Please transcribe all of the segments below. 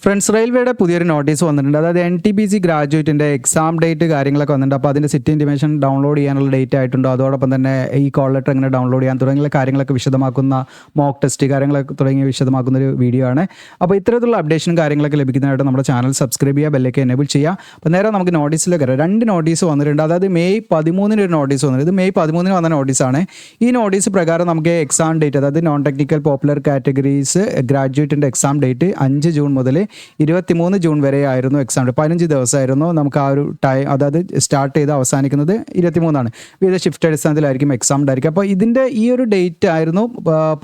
Friends റെയിൽവേയുടെ പുതിയൊരു notice വന്നിട്ടുണ്ട്. അതായത് NTPC ഗ്രാജുവേറ്റിൻ്റെ എക്സാം ഡേറ്റ് കാര്യങ്ങളൊക്കെ വന്നിട്ടുണ്ട്. അപ്പോൾ അതിൻ്റെ സിറ്റി ഇൻറ്റിമേഷൻ ഡൗൺലോഡ് ചെയ്യാനുള്ള ഡേറ്റ് ആയിട്ടുണ്ടോ, അതോടൊപ്പം തന്നെ ഈ കോൾ ലെറ്റർ എങ്ങനെ ഡൗൺലോഡ് ചെയ്യാൻ തുടങ്ങിയ കാര്യങ്ങളൊക്കെ വിശദമാക്കുന്ന മോക്ക് ടെസ്റ്റ് കാര്യങ്ങളൊക്കെ തുടങ്ങിയ വിശദമാക്കുന്ന ഒരു വീഡിയോ ആണ്. അപ്പോൾ ഇത്തരത്തിലുള്ള അപ്ഡേഷനും കാര്യങ്ങളൊക്കെ ലഭിക്കുന്നതായിട്ട് നമ്മുടെ ചാനൽ സബ്സ്ക്രൈബ് ചെയ്യുക, ബെല്ലൊക്കെ എനേബിൾ ചെയ്യുക. അപ്പോൾ നേരെ നമുക്ക് നോട്ടീസിലേക്ക് വരാം. 2 നോട്ടീസ് വന്നിട്ടുണ്ട്. അതായത് മെയ് 13 ഒരു നോട്ടീസ് വന്നിട്ടുണ്ട്. ഇത് മെയ് 13 വന്ന നോട്ടീസാണ്. ഈ നോട്ടീസ് പ്രകാരം നമുക്ക് എക്സാം ഡേറ്റ്, അതായത് നോൺ ടെക്നിക്കൽ പോപ്പുലർ കാറ്റഗറീസ് ഗ്രാജുവേറ്റിൻ്റെ എക്സാം ഡേറ്റ് 5 ജൂൺ മുതൽ 23 ജൂൺ വരെ ആയിരുന്നു എക്സാം. 15 ദിവസമായിരുന്നു നമുക്ക് ആ ഒരു ടൈം, അതായത് സ്റ്റാർട്ട് ചെയ്ത് അവസാനിക്കുന്നത് 23 വിവിധ ഷിഫ്റ്റ് അടിസ്ഥാനത്തിലായിരിക്കും എക്സാം ഉണ്ടായിരിക്കും. അപ്പോൾ ഇതിൻ്റെ ഈ ഒരു ഡേറ്റ് ആയിരുന്നു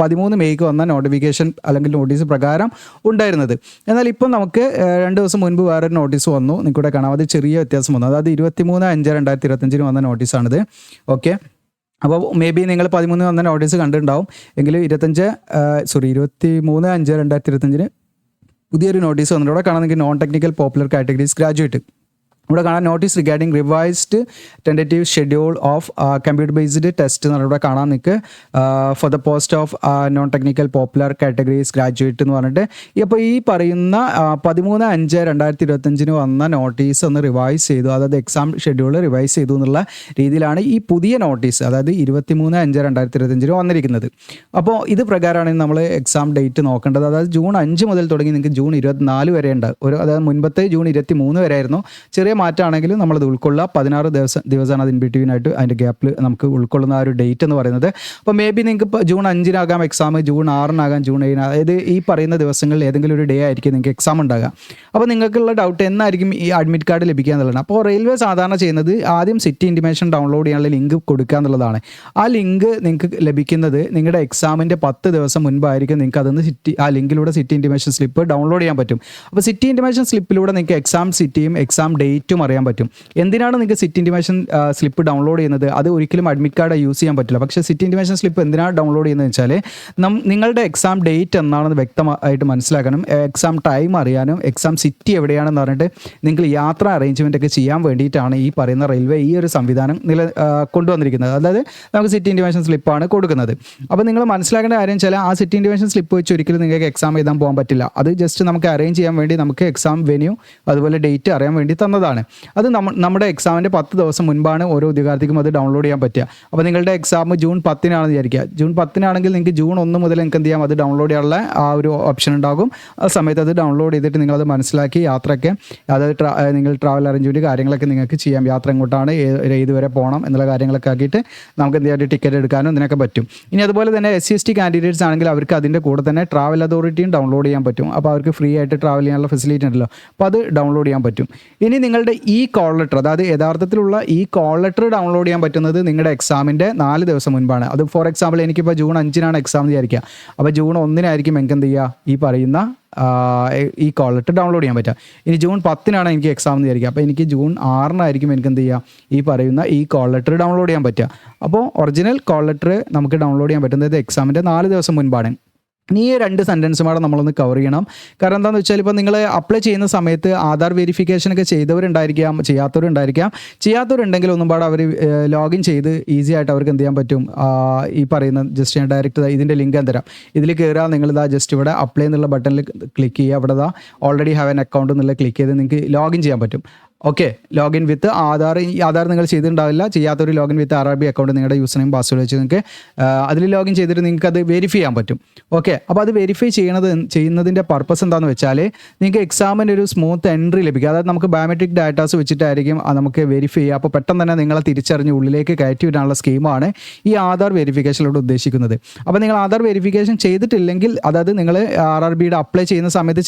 13 മെയ്ക്ക് വന്ന നോട്ടിഫിക്കേഷൻ അല്ലെങ്കിൽ നോട്ടീസ് പ്രകാരം ഉണ്ടായിരുന്നത്. എന്നാൽ ഇപ്പം നമുക്ക് 2 ദിവസം മുൻപ് വേറൊരു നോട്ടീസ് വന്നു, നിങ്ങൾക്കൂടെ കാണാം. അത് ചെറിയ വ്യത്യാസം വന്നു. അതായത് 23/5/2025 വന്ന നോട്ടീസാണിത്. ഓക്കെ, അപ്പോൾ മേ ബി നിങ്ങൾ 13 വന്ന നോട്ടീസ് കണ്ടിട്ടുണ്ടാവും. എങ്കിലും 23/5/2025 പുതിയൊരു നോട്ടീസ് വന്നിട്ട് ഇവിടെ കാണാൻ നിങ്ങൾക്ക് non technical popular categories graduate. ഇവിടെ കാണാൻ notice regarding revised tentative schedule of computer based test എന്ന് പറഞ്ഞാൽ ഇവിടെ കാണാൻ നിങ്ങൾക്ക് for the post of non technical popular categories graduate എന്ന് പറഞ്ഞിട്ട്. അപ്പോൾ ഈ പറയുന്ന 13/5/2025 വന്ന നോട്ടീസ് ഒന്ന് റിവൈസ് ചെയ്തു, അതായത് എക്സാം ഷെഡ്യൂൾ റിവൈസ് ചെയ്തു എന്നുള്ള രീതിയിലാണ് ഈ പുതിയ നോട്ടീസ്, അതായത് 23/5/2025 വന്നിരിക്കുന്നത്. അപ്പോൾ ഇത് പ്രകാരമാണ് നമ്മൾ എക്സാം ഡേറ്റ് നോക്കേണ്ടത്. അതായത് ജൂൺ 5 മുതൽ തുടങ്ങി നിങ്ങൾക്ക് ജൂൺ 24 വരെ ഉണ്ട്. അതായത് മുൻപത്തെ ജൂൺ 23 വരെ ആയിരുന്നു. ചെറിയ മാറ്റമാണെങ്കിലും നമ്മളത് ഉൾക്കൊള്ളുക. 16 ദിവസമാണ് അതിൻ ബിറ്റ്വീൻ ആയിട്ട് അതിൻ്റെ ഗ്യാപ്പിൽ നമുക്ക് ഉൾക്കൊള്ളുന്ന ആ ഒരു ഡേറ്റ് എന്ന് പറയുന്നത്. അപ്പോൾ മേ ബി നിങ്ങൾക്ക് ഇപ്പോൾ ജൂൺ 5-നാകാം എക്സാം, ജൂൺ 6-നാകാം, ജൂൺ 7-നാകാം, അതായത് ഈ പറയുന്ന ദിവസങ്ങളിൽ ഏതെങ്കിലും ഒരു ഡേ ആയിരിക്കും നിങ്ങൾക്ക് എക്സാം ഉണ്ടാകുക. അപ്പോൾ നിങ്ങൾക്കുള്ള ഡൗട്ട് എന്നായിരിക്കും ഈ അഡ്മിറ്റ് കാർഡ് ലഭിക്കുക എന്നുള്ളതാണ്. അപ്പോൾ റെയിൽവേ സാധാരണ ചെയ്യുന്നത് ആദ്യം സിറ്റി ഇൻറ്റിമേഷൻ ഡൗൺലോഡ് ചെയ്യാനുള്ള ലിങ്ക് കൊടുക്കുക എന്നുള്ളതാണ്. ആ ലിങ്ക് നിങ്ങൾക്ക് ലഭിക്കുന്നത് നിങ്ങളുടെ എക്സാമിൻ്റെ 10 ദിവസം മുൻപായിരിക്കും. നിങ്ങൾക്ക് അതൊന്ന് ആ ലിങ്കിലൂടെ സിറ്റി ഇൻറ്റിമേഷൻ സ്ലിപ്പ് ഡൗൺലോഡ് ചെയ്യാൻ പറ്റും. അപ്പോൾ സിറ്റി ഇൻറ്റിമേഷൻ സ്ലിപ്പിലൂടെ നിങ്ങൾക്ക് എക്സാം സിറ്റിയും എക്സാം ഡേറ്റും അറിയാൻ പറ്റും. എന്തിനാണ് നിങ്ങൾക്ക് സിറ്റി ഇൻറ്റിമേഷൻ സ്ലിപ്പ് ഡൗൺലോഡ് ചെയ്യുന്നത്? അത് ഒരിക്കലും അഡ്മിറ്റ് കാർഡ് യൂസ് ചെയ്യാൻ പറ്റില്ല. പക്ഷേ സിറ്റി ഇൻറ്റിമേഷൻ സ്ലിപ്പ് എന്തിനാണ് ഡൗൺലോഡ് ചെയ്യുന്നത് വെച്ചാൽ നിങ്ങളുടെ എക്സാം ഡേറ്റ് എന്നാണെന്ന് വ്യക്തമായിട്ട് മനസ്സിലാക്കാനും, എക്സാം ടൈം അറിയാനും, എക്സാം സിറ്റി എവിടെയാണെന്ന് പറഞ്ഞിട്ട് നിങ്ങൾ യാത്ര അറേഞ്ച്മെൻ്റ് ഒക്കെ ചെയ്യാൻ വേണ്ടിയിട്ടാണ് ഈ പറയുന്ന റെയിൽവേ ഈ ഒരു സംവിധാനം കൊണ്ടുവന്നിരിക്കുന്നത്. അതായത് നമുക്ക് സിറ്റി ഇൻറ്റിമേഷൻ സ്ലിപ്പാണ് കൊടുക്കുന്നത്. അപ്പോൾ നിങ്ങൾ മനസ്സിലാക്കേണ്ട കാര്യം വെച്ചാൽ ആ സിറ്റി ഇൻറ്റിമേഷൻ സ്ലിപ്പ് വെച്ച് ഒരിക്കലും നിങ്ങൾക്ക് എക്സാം എഴുതാൻ പോകാൻ പറ്റില്ല. അത് ജസ്റ്റ് നമുക്ക് അറേഞ്ച് ചെയ്യാൻ വേണ്ടി നമുക്ക് എക്സാം വെന്യൂ അതുപോലെ ഡേറ്റ് അറിയാൻ വേണ്ടി തന്നതാണ്. അത് നമ്മുടെ എക്സാമിൻ്റെ 10 ദിവസം മുൻപാണ് ഓരോ ഉദ്യോഗാർത്ഥിക്കും അത് ഡൗൺലോഡ് ചെയ്യാൻ പറ്റുക. അപ്പോൾ നിങ്ങളുടെ എക്സാം ജൂൺ 10-നാണെന്ന് വിചാരിക്കുക. ജൂൺ 10-നാണെങ്കിൽ നിങ്ങൾക്ക് ജൂൺ 1 മുതൽ നിങ്ങൾക്ക് എന്ത് ചെയ്യാം, അത് ഡൗൺലോഡ് ചെയ്യാനുള്ള ആ ഒരു ഓപ്ഷൻ ഉണ്ടാകും. ആ സമയത്ത് അത് ഡൗൺലോഡ് ചെയ്തിട്ട് നിങ്ങളത് മനസ്സിലാക്കി യാത്രയ്ക്ക്, അതായത് നിങ്ങൾ ട്രാവൽ അറേഞ്ച്മെൻറ്റ് കാര്യങ്ങളൊക്കെ നിങ്ങൾക്ക് ചെയ്യാം. യാത്ര എങ്ങോട്ടാണ്, ഏതുവരെ പോകണം എന്നുള്ള കാര്യങ്ങളൊക്കെ ആക്കിയിട്ട് നമുക്ക് എന്ത് ചെയ്യാൻ ടിക്കറ്റ് എടുക്കാനും ഇതിനൊക്കെ പറ്റും. ഇനി അതുപോലെ തന്നെ SC/ST കാൻഡിഡേറ്റ്സ് ആണെങ്കിൽ അവർക്ക് അതിൻ്റെ കൂടെ തന്നെ ട്രാവൽ അതോറിറ്റിയും ഡൗൺലോഡ് ചെയ്യാൻ പറ്റും. അപ്പോൾ അവർക്ക് ഫ്രീ ആയിട്ട് ട്രാവൽ ചെയ്യാനുള്ള ഫെസിലിറ്റി ഉണ്ടല്ലോ, അപ്പോൾ അത് ഡൗൺലോഡ് ചെയ്യാൻ പറ്റും. ഇനി നിങ്ങളുടെ ഈ കോൾ ലെറ്റർ, അതായത് യഥാർത്ഥത്തിലുള്ള ഈ കോൾ ലെറ്റർ ഡൗൺലോഡ് ചെയ്യാൻ പറ്റുന്നത് നിങ്ങളുടെ എക്സാമിൻ്റെ 4 ദിവസം മുൻപാണ്. അത് ഫോർ എക്സാമ്പിൾ എനിക്കിപ്പോൾ ജൂൺ 5-നാണ് എക്സാം എന്ന് വിചാരിക്കുക. അപ്പോൾ ജൂൺ 1-നായിരിക്കും എനിക്ക് എന്ത് ചെയ്യുക, ഈ പറയുന്ന ഈ കോൾ ലെറ്റർ ഡൗൺലോഡ് ചെയ്യാൻ പറ്റുക. ഇനി ജൂൺ 10-നാണ് എനിക്ക് എക്സാം എന്ന് വിചാരിക്കുക. അപ്പോൾ എനിക്ക് ജൂൺ 6-നായിരിക്കും എനിക്ക് എന്ത് ചെയ്യുക, ഈ പറയുന്ന ഈ കോൾ ലെറ്റർ ഡൗൺലോഡ് ചെയ്യാൻ പറ്റുക. അപ്പോൾ ഒറിജിനൽ കോൾ ലെറ്റർ നമുക്ക് ഡൗൺലോഡ് ചെയ്യാൻ പറ്റുന്നത് എക്സാമിൻ്റെ 4 ദിവസം മുൻപാണ്. ഇനി ഈ 2 സെൻറ്റൻസും കൂടെ നമ്മളൊന്ന് കവർ ചെയ്യണം. കാരണം എന്താണെന്ന് വെച്ചാൽ ഇപ്പോൾ നിങ്ങൾ അപ്ലൈ ചെയ്യുന്ന സമയത്ത് ആധാർ വെരിഫിക്കേഷനൊക്കെ ചെയ്തവരുണ്ടായിരിക്കാം, ചെയ്യാത്തവരുണ്ടെങ്കിൽ ഒന്നും പാടെ അവർ ലോഗിൻ ചെയ്ത് ഈസി ആയിട്ട് അവർക്ക് എന്ത് ചെയ്യാൻ പറ്റും, ഈ പറയുന്ന ജസ്റ്റ് ഞാൻ ഡയറക്റ്റ് ഇതിൻ്റെ ലിങ്ക് തരാം. ഇതിൽ കയറുക, നിങ്ങളിതാ ജസ്റ്റ് ഇവിടെ അപ്ലൈ എന്നുള്ള ബട്ടണിൽ ക്ലിക്ക് ചെയ്യുക. അവിടെ ഓൾറെഡി ഹാവ് ആൻ അക്കൗണ്ട് എന്നുള്ള ക്ലിക്ക് ചെയ്ത് നിങ്ങൾക്ക് ലോഗിൻ ചെയ്യാൻ പറ്റും. ഓക്കെ, ലോഗിൻ വിത്ത് ആധാർ. ഈ ആധാർ നിങ്ങൾ ചെയ്തിട്ടുണ്ടാവില്ല, ചെയ്യാത്തൊരു ലോഗിൻ വിത്ത് RRB അക്കൗണ്ട് നിങ്ങളുടെ യൂസർ നെയിം പാസ്വേഡ് വെച്ച് നിങ്ങൾക്ക് അതിൽ ലോഗിൻ ചെയ്തിട്ട് നിങ്ങൾക്ക് അത് വെരിഫൈ ചെയ്യാൻ പറ്റും. ഓക്കെ, അപ്പോൾ അത് വെരിഫൈ ചെയ്യുന്നതിൻ്റെ പർപ്പസ് എന്താണെന്ന് വെച്ചാൽ നിങ്ങൾക്ക് എക്സാമിന് ഒരു സ്മൂത്ത് എൻട്രി ലഭിക്കുക. അതായത് നമുക്ക് ബയോമെട്രിക് ഡാറ്റാസ് വെച്ചിട്ടായിരിക്കും നമുക്ക് വെരിഫൈ ചെയ്യുക. അപ്പോൾ പെട്ടെന്ന് തന്നെ നിങ്ങളെ തിരിച്ചറിഞ്ഞ് ഉള്ളിലേക്ക് കയറ്റി വിടാനുള്ള സ്കീമാണ് ഈ ആധാർ വെരിഫിക്കേഷനിലൂടെ ഉദ്ദേശിക്കുന്നത്. അപ്പോൾ നിങ്ങൾ ആധാർ വെരിഫിക്കേഷൻ ചെയ്തിട്ടില്ലെങ്കിൽ, അതായത് നിങ്ങൾ RRBയുടെ അപ്ലൈ ചെയ്യുന്ന സമയത്ത്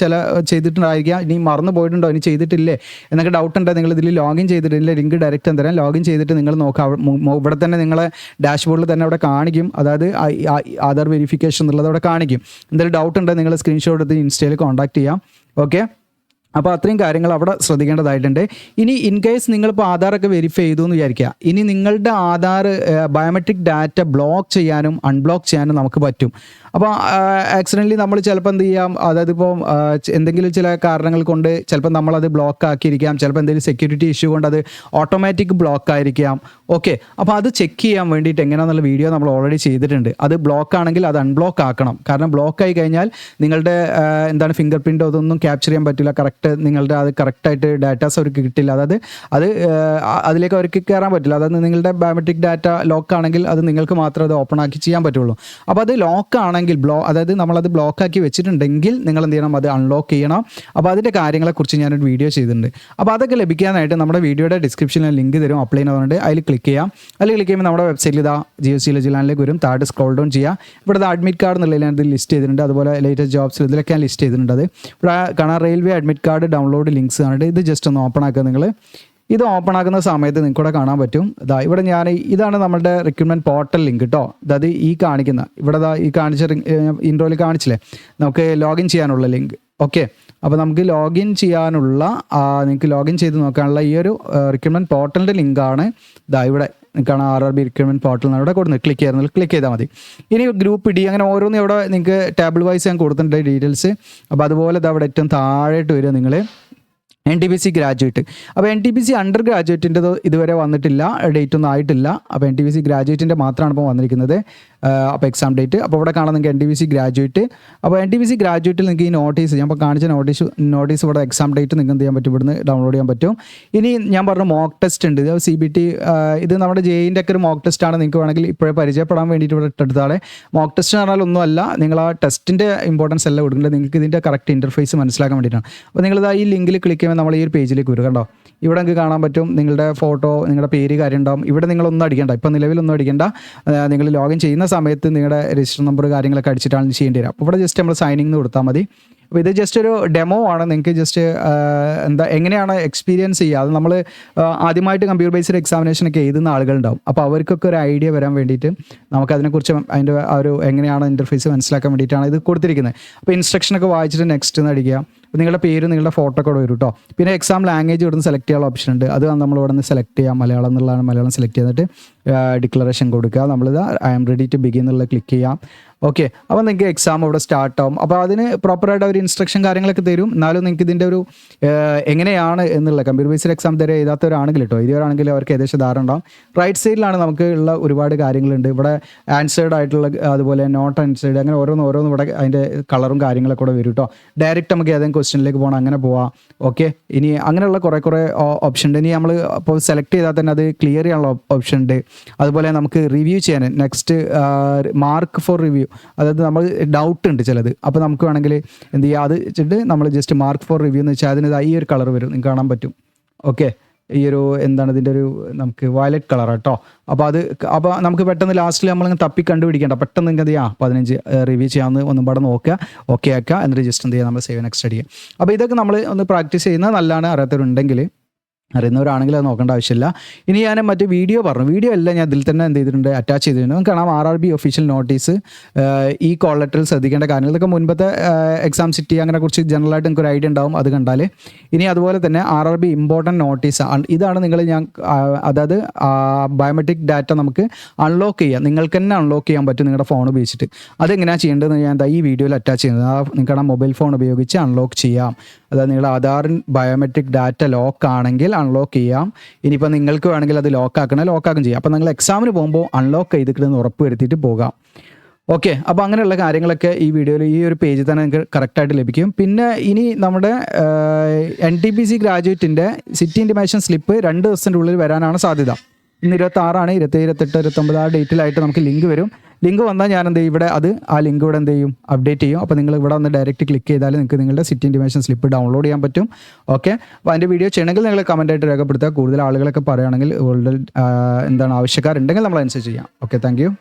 ചെയ്തിട്ടുണ്ടായിരിക്കാം, ഇനി മറന്നു പോയിട്ടുണ്ടോ, ഇനി ചെയ്തിട്ടില്ലേ എന്നൊക്കെ ഡൗട്ട്. നിങ്ങൾ ഇതിൽ ലോഗിൻ ചെയ്തിട്ടില്ല, ലിങ്ക് ഡയറക്റ്റ് തരാം. ലോഗിൻ ചെയ്തിട്ട് നിങ്ങൾ നോക്കാം, ഇവിടെ തന്നെ നിങ്ങളെ ഡാഷ്ബോർഡിൽ തന്നെ അവിടെ കാണിക്കും, അതായത് ആധാർ വെരിഫിക്കേഷൻ എന്നുള്ളത് അവിടെ കാണിക്കും. എന്തെങ്കിലും ഡൗട്ട് ഉണ്ടെങ്കിൽ നിങ്ങൾ സ്ക്രീൻഷോട്ട് എടുത്ത് ഇൻസ്റ്റയിൽ കോൺടാക്ട് ചെയ്യാം. ഓക്കെ, അപ്പോൾ അത്രയും കാര്യങ്ങൾ അവിടെ ശ്രദ്ധിക്കേണ്ടതായിട്ടുണ്ട്. ഇനി ഇൻ കേസ് നിങ്ങളിപ്പോൾ ആധാറൊക്കെ വെരിഫൈ ചെയ്തു എന്ന് വിചാരിക്കുക, ഇനി നിങ്ങളുടെ ആധാർ ബയോമെട്രിക് ഡാറ്റ ബ്ലോക്ക് ചെയ്യാനും അൺബ്ലോക്ക് ചെയ്യാനും നമുക്ക് പറ്റും. അപ്പോൾ ആക്സിഡൻ്റലി നമ്മൾ ചിലപ്പോൾ എന്ത് ചെയ്യാം, അതായത് ഇപ്പോൾ എന്തെങ്കിലും ചില കാരണങ്ങൾ കൊണ്ട് ചിലപ്പോൾ നമ്മളത് ബ്ലോക്ക് ആക്കിയിരിക്കാം, ചിലപ്പോൾ എന്തെങ്കിലും സെക്യൂരിറ്റി ഇഷ്യൂ കൊണ്ട് അത് ഓട്ടോമാറ്റിക് ബ്ലോക്ക് ആയിരിക്കാം. ഓക്കെ, അപ്പോൾ അത് ചെക്ക് ചെയ്യാൻ വേണ്ടിയിട്ട് എങ്ങനെയാണെന്നുള്ള വീഡിയോ നമ്മൾ ഓൾറെഡി ചെയ്തിട്ടുണ്ട്. അത് ബ്ലോക്ക് ആണെങ്കിൽ അത് അൺബ്ലോക്ക് ആക്കണം. കാരണം ബ്ലോക്ക് ആയി കഴിഞ്ഞാൽ നിങ്ങളുടെ ഫിംഗർ പ്രിൻ്റ് അതൊന്നും ക്യാപ്ചർ ചെയ്യാൻ പറ്റില്ല. കറക്റ്റ് നിങ്ങളുടെ അത് കറക്റ്റായിട്ട് ഡാറ്റാസ് അവർക്ക് കിട്ടില്ല. അതായത് അത് അതിലേക്ക് അവർക്ക് കയറാൻ പറ്റില്ല. അതായത് നിങ്ങളുടെ ബയോമെട്രിക് ഡാറ്റ ലോക്ക് ആണെങ്കിൽ അത് നിങ്ങൾക്ക് മാത്രമേ അത് ഓപ്പൺ ആക്കി ചെയ്യാൻ പറ്റുള്ളൂ. അപ്പോൾ അത് ലോക്ക് ആണെങ്കിൽ അതായത് നമ്മളത് ബ്ലോക്ക് ആക്കി വെച്ചിട്ടുണ്ടെങ്കിൽ നിങ്ങൾ എന്ത് ചെയ്യണം, അത് അൺലോക്ക് ചെയ്യണം. അപ്പോൾ അതിൻ്റെ കാര്യങ്ങളെക്കുറിച്ച് ഞാനൊരു വീഡിയോ ചെയ്തിട്ടുണ്ട്. അപ്പോൾ അതൊക്കെ ലഭിക്കാനായിട്ട് നമ്മുടെ വീഡിയോയുടെ ഡിസ്ക്രിപ്ഷനിൽ ലിങ്ക് തരും, അപ്ലൈ ചെയ്യുന്നതുകൊണ്ട് അതിൽ ക്ലിക്ക് ചെയ്യാം. അതിൽ ക്ലിക്ക് ചെയ്യുമ്പോൾ നമ്മുടെ വെബ്സൈറ്റിൽ ഇതാ GST ജില്ലാനിലേക്ക് വരും. താഴെ സ്ക്രോൾ ഡൗൺ ചെയ്യുക. ഇവിടെ അഡ്മിറ്റ് കാർഡ് എന്നുള്ളതിൽ ഞാൻ ഇത് ലിസ്റ്റ് ചെയ്തിട്ടുണ്ട്. അതുപോലെ ലേറ്റസ്റ്റ് ജോബ്സ് ഇതിലൊക്കെ ഞാൻ ലിസ്റ്റ് ചെയ്തിട്ടുണ്ട്. അത് ഇവിടെ കാണാൻ railway admit card download links ആണ്. ഇത് ജസ്റ്റ് ഒന്ന് ഓപ്പൺ ആക്കുക. നിങ്ങൾ ഇത് ഓപ്പൺ ആക്കുന്ന സമയത്ത് നിങ്ങൾക്ക് ഇവിടെ കാണാൻ പറ്റും. ഇവിടെ ഇതാണ് നമ്മുടെ റിക്രൂട്ട്മെൻറ്റ് പോർട്ടൽ ലിങ്ക് കേട്ടോ. അതായത് ഈ കാണിക്കുന്ന ഇവിടെ ഈ കാണിച്ച ഇൻട്രോയിൽ കാണിച്ചില്ലേ, നമുക്ക് ലോഗിൻ ചെയ്യാനുള്ള ലിങ്ക്. ഓക്കെ, അപ്പോൾ നമുക്ക് ലോഗിൻ ചെയ്യാനുള്ള നിങ്ങൾക്ക് ലോഗിൻ ചെയ്ത് നോക്കാനുള്ള ഈ ഒരു റിക്രൂട്ട്മെൻറ്റ് പോർട്ടലിൻ്റെ ലിങ്കാണ് ഇവിടെ നിൽക്കുകയാണ്. RRB റിക്രൂട്ട്മെൻറ്റ് പോർട്ടൽ ഇവിടെ കൊടുക്കുന്നത് ക്ലിക്ക് ചെയ്താൽ മതി. ഇനി ഗ്രൂപ്പ് D അങ്ങനെ ഓരോന്നും ഇവിടെ നിങ്ങൾക്ക് ടേബിൾ വൈസ് ഞാൻ കൊടുത്തിട്ടുണ്ട് ഡീറ്റെയിൽസ്. അപ്പോൾ അതുപോലെ അവിടെ ഏറ്റവും താഴോട്ട് വരിക നിങ്ങൾ NTPC ഗ്രാജുവേറ്റ്. അപ്പോൾ NTPC അണ്ടർ ഗ്രാജുവേറ്റിൻ്റെ ഇതുവരെ വന്നിട്ടില്ല, ഡേറ്റ് ഒന്നും ആയിട്ടില്ല. അപ്പോൾ NTPC ഗ്രാജുവേറ്റിൻ്റെ മാത്രമാണ് ഇപ്പോൾ വന്നിരിക്കുന്നത്. അപ്പോൾ എക്സാം ഡേറ്റ് അപ്പോൾ ഇവിടെ കാണാൻ നിങ്ങൾക്ക് NTPC ഗ്രാജുവേറ്റ്. അപ്പോൾ NTPC ഗ്രാജുവേറ്റിൽ നിങ്ങൾക്ക് ഈ നോട്ടീസ് ഞാൻ ഇപ്പോൾ കാണിച്ച നോട്ടീസ് ഇവിടെ എക്സാം ഡേറ്റ് നിങ്ങൾക്ക് എന്ത് ചെയ്യാൻ പറ്റും, ഇവിടുന്ന് ഡൗൺലോഡ് ചെയ്യാൻ പറ്റും. ഇനി ഞാൻ പറഞ്ഞ മോക്ക് ടെസ്റ്റ് ഉണ്ട്. ഇത് CBT ഇത് നമ്മുടെ JEEൻ്റെ ഒക്കെ ഒരു മോക്ക് ടെസ്റ്റാണ്. നിങ്ങൾക്ക് വേണമെങ്കിൽ ഇപ്പോഴേ പരിചയപ്പെടാൻ വേണ്ടിയിട്ട് ഇവിടെ ഇട്ടെടുത്താളെ. മോക്ക് ടെസ്റ്റ് എന്ന് പറഞ്ഞാൽ ഒന്നുമല്ല, നിങ്ങൾ ആ ടെസ്റ്റിൻ്റെ ഇമ്പോർട്ടൻസ് എല്ലാം കൊടുക്കേണ്ടത് നിങ്ങൾക്ക് ഇതിൻ്റെ കറക്റ്റ് ഇൻ്റർഫേസ് മനസ്സിലാക്കാൻ വേണ്ടിയിട്ടാണ്. അപ്പോൾ നിങ്ങളിത് ഈ ലിങ്കിൽ ക്ലിക്ക് ചെയ്യുമ്പോൾ നമ്മൾ ഈ ഒരു പേജിലേക്ക് വരും. കണ്ടോ, ഇവിടെ നിങ്ങൾക്ക് കാണാൻ പറ്റും നിങ്ങളുടെ ഫോട്ടോ, നിങ്ങളുടെ പേര്, കാര്യം ഉണ്ടാവും. ഇവിടെ നിങ്ങളൊന്നും അടിക്കേണ്ട, ഇപ്പോൾ നിലവിലൊന്നും അടിക്കേണ്ട. നിങ്ങൾ ലോഗിൻ ചെയ്യുന്ന സമയത്ത് നിങ്ങളുടെ രജിസ്റ്റർ നമ്പർ കാര്യങ്ങളൊക്കെ അടിച്ചിട്ടാണ് ചെയ്യേണ്ടി വരിക. അപ്പോൾ ഇവിടെ ജസ്റ്റ് നമ്മൾ സൈനിങ് എന്ന് കൊടുത്താൽ മതി. അപ്പോൾ ഇത് ജസ്റ്റ് ഒരു ഡെമോ ആണ്. നിങ്ങൾക്ക് ജസ്റ്റ് എങ്ങനെയാണ് എക്സ്പീരിയൻസ് ചെയ്യുക. അത് നമ്മൾ ആദ്യമായിട്ട് കമ്പ്യൂട്ടർ ബേസ്ഡ് എക്സാമിനേഷനൊക്കെ എഴുതുന്ന ആളുകളുണ്ടാവും. അപ്പോൾ അവർക്കൊക്കെ ഒരു ഐഡിയ വരാൻ വേണ്ടിയിട്ട് നമുക്കതിനെക്കുറിച്ച് അതിൻ്റെ ഒരു എങ്ങനെയാണ് ഇൻ്റർഫേസ് മനസ്സിലാക്കാൻ വേണ്ടിയിട്ടാണ് ഇത് കൊടുത്തിരിക്കുന്നത്. അപ്പോൾ ഇൻസ്ട്രക്ഷനൊക്കെ വായിച്ചിട്ട് നെക്സ്റ്റ് എന്ന് അടിക്കുക. അപ്പോൾ നിങ്ങളുടെ പേര്, നിങ്ങളുടെ ഫോട്ടോ ഒക്കെ വരും കേട്ടോ. പിന്നെ എക്സാം ലാംഗ്വേജ് ഇവിടുന്ന് സെലക്ട് ചെയ്യാനുള്ള ഓപ്ഷൻ ഉണ്ട്. അത് നമ്മൾ ഇവിടെ നിന്ന് സെലക്ട് ചെയ്യാം. മലയാളം എന്നുള്ളതാണ്, മലയാളം സെലക്ട് ചെയ്തിട്ട് ഡിക്ലറേഷൻ കൊടുക്കുക. നമ്മളിത് I am ready to begin എന്നുള്ള ക്ലിക്ക് ചെയ്യാം. ഓക്കെ, അപ്പോൾ നിങ്ങൾക്ക് എക്സാം ഇവിടെ സ്റ്റാർട്ട് ആവും. അപ്പോൾ അതിന് പ്രോപ്പറായിട്ട് ഒരു ഇൻസ്ട്രക്ഷൻ കാര്യങ്ങളൊക്കെ തരും. എന്നാലും നിങ്ങൾക്ക് ഇതിൻ്റെ ഒരു എങ്ങനെയാണ് എന്നുള്ള കമ്പ്യൂട്ടർ ബേസ്ഡ് എക്സാം തരെ എഴുതാത്തവരാണെങ്കിൽ കേട്ടോ, ഇതുവരാണെങ്കിൽ അവർക്ക് ഏകദേശം ധാരണ ഉണ്ടാവും. റൈറ്റ് സൈഡിലാണ് നമുക്ക് ഉള്ള ഒരുപാട് കാര്യങ്ങളുണ്ട്. ഇവിടെ ആൻസേർഡ് ആയിട്ടുള്ള, അതുപോലെ നോട്ട് ആൻസേർഡ്, അങ്ങനെ ഓരോന്നും ഇവിടെ അതിൻ്റെ കളറും കാര്യങ്ങളൊക്കെ കൂടെ വരും കേട്ടോ. ഡയറക്റ്റ് നമുക്ക് ഏതെങ്കിലും ക്വസ്റ്റ്യനിലേക്ക് പോകണം, അങ്ങനെ പോവാം. ഓക്കെ, ഇനി അങ്ങനെയുള്ള കുറേ ഓപ്ഷൻ ഉണ്ട്. ഇനി നമ്മൾ ഇപ്പോൾ സെലക്ട് ചെയ്താൽ തന്നെ അത് ക്ലിയർ ചെയ്യാനുള്ള ഓപ്ഷൻ ഉണ്ട്. അതുപോലെ നമുക്ക് റിവ്യൂ ചെയ്യാൻ നെക്സ്റ്റ് മാർക്ക് ഫോർ റിവ്യൂ, അതായത് നമ്മൾ ഡൗട്ട് ഉണ്ട് ചിലത്. അപ്പോൾ നമുക്ക് വേണമെങ്കിൽ എന്ത് ചെയ്യുക, അത് വെച്ചിട്ട് നമ്മൾ ജസ്റ്റ് മാർക്ക് ഫോർ റിവ്യൂ എന്ന് വെച്ചാൽ അതിന് ഈ ഒരു കളർ വരും, നിങ്ങൾക്ക് കാണാൻ പറ്റും. ഓക്കെ, ഈ ഒരു ഇതിൻ്റെ ഒരു നമുക്ക് വയലറ്റ് കളർ കേട്ടോ. അപ്പോൾ നമുക്ക് പെട്ടെന്ന് ലാസ്റ്റിൽ നമ്മളിങ്ങനെ തപ്പി കണ്ടുപിടിക്കേണ്ട, പെട്ടെന്ന് നിങ്ങൾക്ക് എന്ത് ചെയ്യാം 15 റിവ്യൂ ചെയ്യാമെന്ന് ഒന്നും പാടെ നോക്കുക. ഓക്കെ ആക്കുക, എന്നിട്ട് ജസ്റ്റ് എന്ത് ചെയ്യുക, നമ്മൾ സേവ് നെക്സ്റ്റ് അടിക്കുക. അപ്പോൾ ഇതൊക്കെ നമ്മൾ ഒന്ന് പ്രാക്ടീസ് ചെയ്യുന്നത് നല്ലതാണ്. അറിയാത്തവരുണ്ടെങ്കിൽ, അറിയുന്നവരാണെങ്കിൽ അത് നോക്കേണ്ട ആവശ്യമില്ല. ഇനി ഞാൻ മറ്റു വീഡിയോ വീഡിയോ എല്ലാം ഞാൻ ഇതിൽ തന്നെ എന്ത് ചെയ്തിട്ടുണ്ട്, അറ്റാച്ച് ചെയ്തിട്ടുണ്ട്. നമുക്ക് കാണാം RRB ഒഫീഷ്യൽ നോട്ടീസ്, ഈ കോൾ ലെറ്ററിൽ ശ്രദ്ധിക്കേണ്ട കാര്യങ്ങൾ. ഇതൊക്കെ മുൻപത്തെ എക്സാം സിറ്റി അങ്ങനെ കുറിച്ച് ജനറലായിട്ട് നിങ്ങൾക്ക് ഒരു ഐഡിയ ഉണ്ടാവും, അത് കണ്ടാൽ. ഇനി അതുപോലെ തന്നെ RRB ഇമ്പോർട്ടൻറ്റ് നോട്ടീസ്, ഇതാണ് അതായത് ബയോമെട്രിക് ഡാറ്റ നമുക്ക് അൺലോക്ക് ചെയ്യാം. നിങ്ങൾക്ക് തന്നെ അൺലോക്ക് ചെയ്യാൻ പറ്റും നിങ്ങളുടെ ഫോൺ ഉപയോഗിച്ചിട്ട്. അതെങ്ങനെയാണ് ചെയ്യേണ്ടതെന്ന് ഞാൻ ഈ വീഡിയോയിൽ അറ്റാച്ച് ചെയ്യുന്നത്. നിങ്ങൾക്ക് മൊബൈൽ ഫോൺ ഉപയോഗിച്ച് അൺലോക്ക് ചെയ്യാം. അതായത് നിങ്ങളുടെ ആധാറിൻ ബയോമെട്രിക് ഡാറ്റ ലോക്ക് ആണെങ്കിൽ അൺലോക്ക് ചെയ്യാം. ഇനിയിപ്പോൾ നിങ്ങൾക്ക് വേണമെങ്കിൽ അത് ലോക്കാക്കും ചെയ്യാം. അപ്പോൾ നിങ്ങൾ എക്സാമിന് പോകുമ്പോൾ അൺലോക്ക് ചെയ്തിട്ടുണ്ടെന്ന് ഉറപ്പ് വരുത്തിയിട്ട് പോകാം. ഓക്കെ, അപ്പോൾ അങ്ങനെയുള്ള കാര്യങ്ങളൊക്കെ ഈ വീഡിയോയിൽ ഈ ഒരു പേജിൽ തന്നെ നിങ്ങൾക്ക് കറക്റ്റായിട്ട് ലഭിക്കും. പിന്നെ ഇനി നമ്മുടെ NTPC ഗ്രാജുവേറ്റിൻ്റെ സിറ്റി ഇൻറ്റിമേഷൻ സ്ലിപ്പ് 2 ദിവസത്തിൻ്റെ ഉള്ളിൽ വരാനാണ് സാധ്യത. ഇന്ന് 26 27 28 29 ആ ഡേറ്റിലായിട്ട് നമുക്ക് ലിങ്ക് വരും. ലിങ്ക് വന്നാൽ ഞാൻ എന്ത് ചെയ്യും, ഇവിടെ ആ ലിങ്ക് ഇവിടെ എന്ത് ചെയ്യും, അപ്ഡേറ്റ് ചെയ്യും. അപ്പോൾ നിങ്ങൾ ഇവിടെ വന്ന് ഡയറക്റ്റ് ക്ലിക്ക് ചെയ്താൽ നിങ്ങൾക്ക് നിങ്ങളുടെ സിറ്റി ഇൻറ്റിമേഷൻ സ്ലിപ്പ് ഡൗൺലോഡ് ചെയ്യാൻ പറ്റും. ഓക്കെ, അപ്പോൾ അതിൻ്റെ വീഡിയോ ചെയ്യണമെങ്കിൽ നിങ്ങൾ കമൻറ്റായിട്ട് രേഖപ്പെടുത്തുക. കൂടുതൽ ആളുകളൊക്കെ പറയുകയാണെങ്കിൽ ആവശ്യക്കാരുണ്ടെങ്കിൽ നമ്മൾ അനുസരിച്ച് ചെയ്യാം. Okay, thank you.